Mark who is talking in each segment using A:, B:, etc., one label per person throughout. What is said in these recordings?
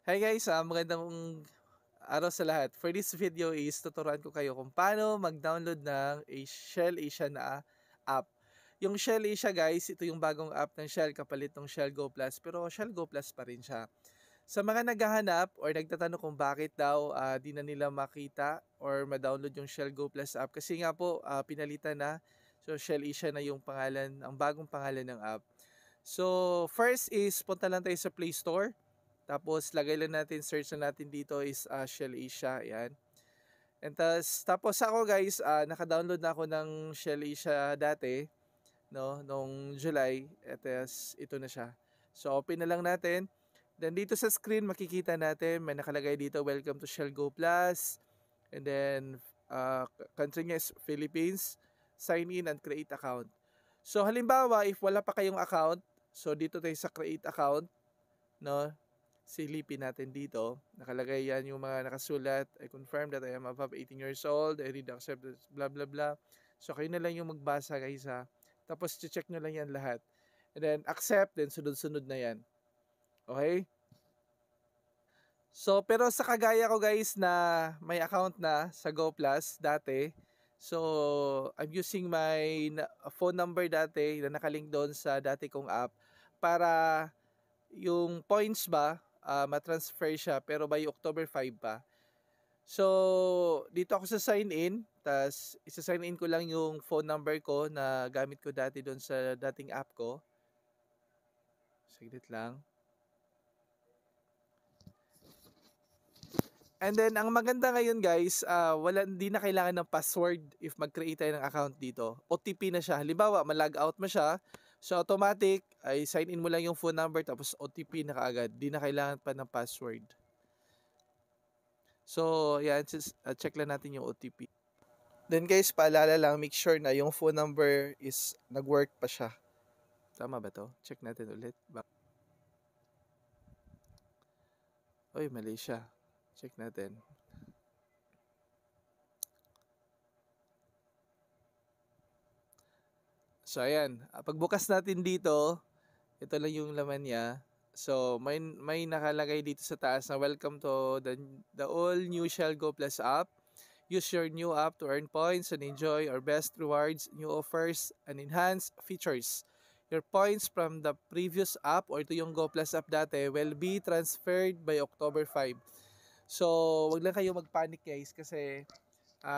A: Hi guys, magandang araw sa lahat. For this video is tuturuan ko kayo kung paano mag-download ng Shell Asia na app. Yung Shell Asia guys, ito yung bagong app ng Shell kapalit ng Shell Go Plus, pero Shell Go Plus pa rin siya. Sa mga naghahanap or nagtatanong kung bakit daw di na nila makita or ma-download yung Shell Go Plus app kasi nga po pinalitan na. So Shell Asia na yung pangalan, ang bagong pangalan ng app. So first is punta lang tayo sa Play Store. Tapos lagay lang natin, search na natin dito is Shell Asia, yan. And tapos ako guys, naka-download na ako ng Shell Asia dati, no, nung July. At ito na siya. So open na lang natin. Then dito sa screen makikita natin, may nakalagay dito, welcome to Shell Go Plus. And then country niya is Philippines. Sign in and create account. So halimbawa, if wala pa kayong account, so dito tayo sa create account, no? Silipin natin dito. Nakalagay yan yung mga nakasulat. I confirm that I am above 18 years old. I read accept blah blah blah. So kayo na lang yung magbasa guys ha. Tapos check nyo lang yan lahat. And then accept, then sunod-sunod na yan. Okay? So pero sa kagaya ko guys na may account na sa Go Plus dati. So I'm using my phone number dati na nakalink doon sa dati kong app para yung points ba matransfer siya pero by October 5 pa. So, dito ako sa sign in, tas isa-sign in ko lang yung phone number ko na gamit ko dati doon sa dating app ko. Saglit lang. And then, ang maganda ngayon guys, hindi na kailangan ng password if mag-create tayo ng account dito. OTP na siya. Halimbawa, mag-log out mo siya. So, automatic, ay sign in mo lang yung phone number tapos OTP na kaagad. Di na kailangan pa ng password. So, yan, check lang natin yung OTP. Then guys, paalala lang, make sure na yung phone number is nag-work pa siya. Tama ba to? Check natin ulit. Oy, mali siya. Check natin. So, ayan. Pagbukas natin dito, ito lang yung laman niya. So, may nakalagay dito sa taas na welcome to the all new Shell Go Plus app. Use your new app to earn points and enjoy our best rewards, new offers, and enhanced features. Your points from the previous app or ito yung Go Plus app dati will be transferred by October 5. So, wag lang kayo magpanic guys kasi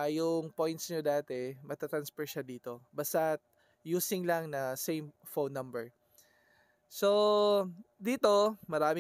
A: yung points nyo dati, matatransfer siya dito. Basta using lang na same phone number. So, dito, maraming